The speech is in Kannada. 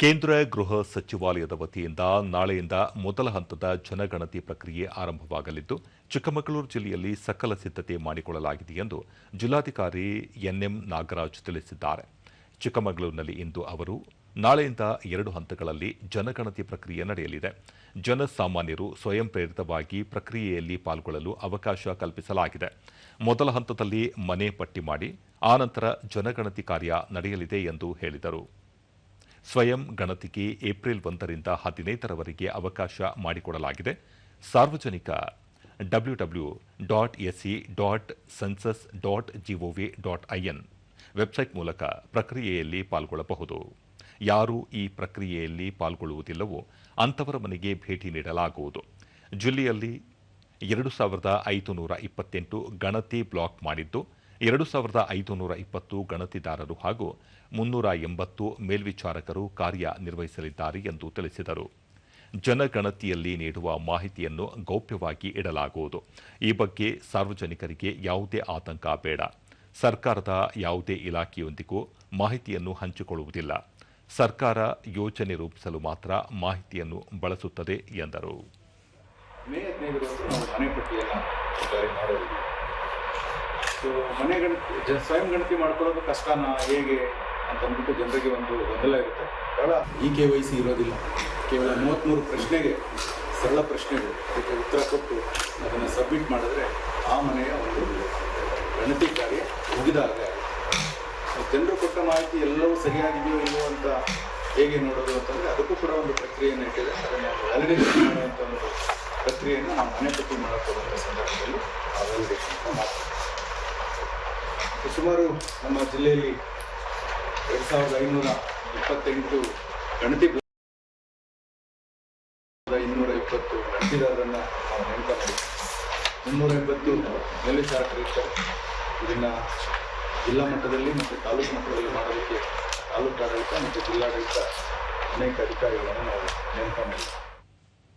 ಕೇಂದ್ರ ಗೃಹ ಸಚಿವಾಲಯದ ವತಿಯಿಂದ ನಾಳೆಯಿಂದ ಮೊದಲ ಹಂತದ ಜನಗಣತಿ ಪ್ರಕ್ರಿಯೆ ಆರಂಭವಾಗಲಿದ್ದು, ಚಿಕ್ಕಮಗಳೂರು ಜಿಲ್ಲೆಯಲ್ಲಿ ಸಕಲ ಸಿದ್ಧತೆ ಮಾಡಿಕೊಳ್ಳಲಾಗಿದೆ ಎಂದು ಜಿಲ್ಲಾಧಿಕಾರಿ ಎನ್ಎಂ ನಾಗರಾಜ್ ತಿಳಿಸಿದ್ದಾರೆ. ಚಿಕ್ಕಮಗಳೂರಿನಲ್ಲಿ ಇಂದು ಅವರು ನಾಳೆಯಿಂದ 2 ಹಂತಗಳಲ್ಲಿ ಜನಗಣತಿ ಪ್ರಕ್ರಿಯೆ ನಡೆಯಲಿದೆ. ಜನಸಾಮಾನ್ಯರು ಸ್ವಯಂ ಪ್ರೇರಿತವಾಗಿ ಪ್ರಕ್ರಿಯೆಯಲ್ಲಿ ಪಾಲ್ಗೊಳ್ಳಲು ಅವಕಾಶ ಕಲ್ಪಿಸಲಾಗಿದೆ. ಮೊದಲ ಹಂತದಲ್ಲಿ ಮನೆ ಪಟ್ಟಿ ಮಾಡಿ ಆನಂತರ ಜನಗಣತಿ ಕಾರ್ಯ ನಡೆಯಲಿದೆ ಎಂದು ಹೇಳಿದರು. ಸ್ವಯಂ ಗಣತಿಗೆ ಏಪ್ರಿಲ್ 1ರಿಂದ 15ರವರೆಗೆ ಅವಕಾಶ ಮಾಡಿಕೊಡಲಾಗಿದೆ. ಸಾರ್ವಜನಿಕ www.se.census.gov.in ವೆಬ್ಸೈಟ್ ಮೂಲಕ ಪ್ರಕ್ರಿಯೆಯಲ್ಲಿ ಪಾಲ್ಗೊಳ್ಳಬಹುದು. ಯಾರು ಈ ಪ್ರಕ್ರಿಯೆಯಲ್ಲಿ ಪಾಲ್ಗೊಳ್ಳುವುದಿಲ್ಲವೋ ಅಂಥವರ ಮನೆಗೆ ಭೇಟಿ ನೀಡಲಾಗುವುದು. ಜಿಲ್ಲೆಯಲ್ಲಿ 2528 ಗಣತಿ ಬ್ಲಾಕ್ ಮಾಡಿದ್ದು, 2520 ಗಣತಿದಾರರು ಹಾಗೂ 380 ಮೇಲ್ವಿಚಾರಕರು ಕಾರ್ಯನಿರ್ವಹಿಸಲಿದ್ದಾರೆ ಎಂದು ತಿಳಿಸಿದರು. ಜನಗಣತಿಯಲ್ಲಿ ನೀಡುವ ಮಾಹಿತಿಯನ್ನು ಗೌಪ್ಯವಾಗಿ ಇಡಲಾಗುವುದು. ಈ ಬಗ್ಗೆ ಸಾರ್ವಜನಿಕರಿಗೆ ಯಾವುದೇ ಆತಂಕ ಬೇಡ. ಸರ್ಕಾರದ ಯಾವುದೇ ಇಲಾಖೆಯೊಂದಿಗೂ ಮಾಹಿತಿಯನ್ನು ಹಂಚಿಕೊಳ್ಳುವುದಿಲ್ಲ. ಸರ್ಕಾರ ಯೋಜನೆ ರೂಪಿಸಲು ಮಾತ್ರ ಮಾಹಿತಿಯನ್ನು ಬಳಸುತ್ತದೆ ಎಂದರು. ಮೇ 15 ಮನೆ ಪಟ್ಟಿಯನ್ನು ಜಾರಿ ಮಾಡೋದಿದೆ. ಮನೆ ಗಣತಿ ಸ್ವಯಂ ಗಣತಿ ಮಾಡ್ಕೊಳ್ಳೋದು ಕಷ್ಟನಾ ಹೇಗೆ ಅಂತ ಅಂದ್ಬಿಟ್ಟು ಜನರಿಗೆ ಒಂದು ಗೊಂದಲ ಇರುತ್ತೆ. ಬಹಳ KYC ಇರೋದಿಲ್ಲ. ಕೇವಲ 33 ಪ್ರಶ್ನೆಗೆ, ಸರಳ ಪ್ರಶ್ನೆಗಳು, ಅದಕ್ಕೆ ಉತ್ತರ ಕೊಟ್ಟು ಅದನ್ನು ಸಬ್ಮಿಟ್ ಮಾಡಿದ್ರೆ ಆ ಮನೆಯ ಒಂದು ಗಣತಿ ಕಾರ್ಯ ಮುಗಿದಾಗ ಜನರು ಕೊಟ್ಟ ಮಾಹಿತಿ ಎಲ್ಲವೂ ಸರಿಯಾಗಿದೆಯೋ ಇಲ್ಲವೋ ಅಂತ ಹೇಗೆ ನೋಡೋದು ಅಂತಂದರೆ ಅದಕ್ಕೂ ಕೂಡ ಒಂದು ಪ್ರಕ್ರಿಯೆಯನ್ನು ಇಟ್ಟಿದೆ. ಅದನ್ನು ವ್ಯಾಲಿಡೇಷನ್ ಮಾಡುವಂಥ ಒಂದು ಪ್ರಕ್ರಿಯೆಯನ್ನು ನಾವು ಮನೆ ಪಟ್ಟಿ ಮಾಡೋಕ್ಕೋದಂಥ ಸಂದರ್ಭದಲ್ಲಿ ಆ ವ್ಯಾಲಿಡೇಷನ್ ಅಂತ ಮಾಡ್ತೀವಿ. ಸುಮಾರು ನಮ್ಮ ಜಿಲ್ಲೆಯಲ್ಲಿ 2528 ಗಣತಿ 220 ಗಣತಿದಾರರನ್ನು ನಾವು ನೇಮಕ ಮಾಡಿದ್ದೀವಿ. 380 ಮೇಲ್ವಿಚಾರಕರಿರ್ತಾರೆ. ಇದನ್ನು ಜಿಲ್ಲಾ ಮಟ್ಟದಲ್ಲಿ ಮತ್ತು ತಾಲೂಕು ಮಟ್ಟದಲ್ಲಿ ಮಾಡೋದಕ್ಕೆ ತಾಲೂಕು ಆಡಳಿತ ಮತ್ತು ಜಿಲ್ಲಾಡಳಿತ ಅನೇಕ ಅಧಿಕಾರಿಗಳನ್ನು ನಾವು ನೇಮಕ ಮಾಡಿದ್ದೀವಿ.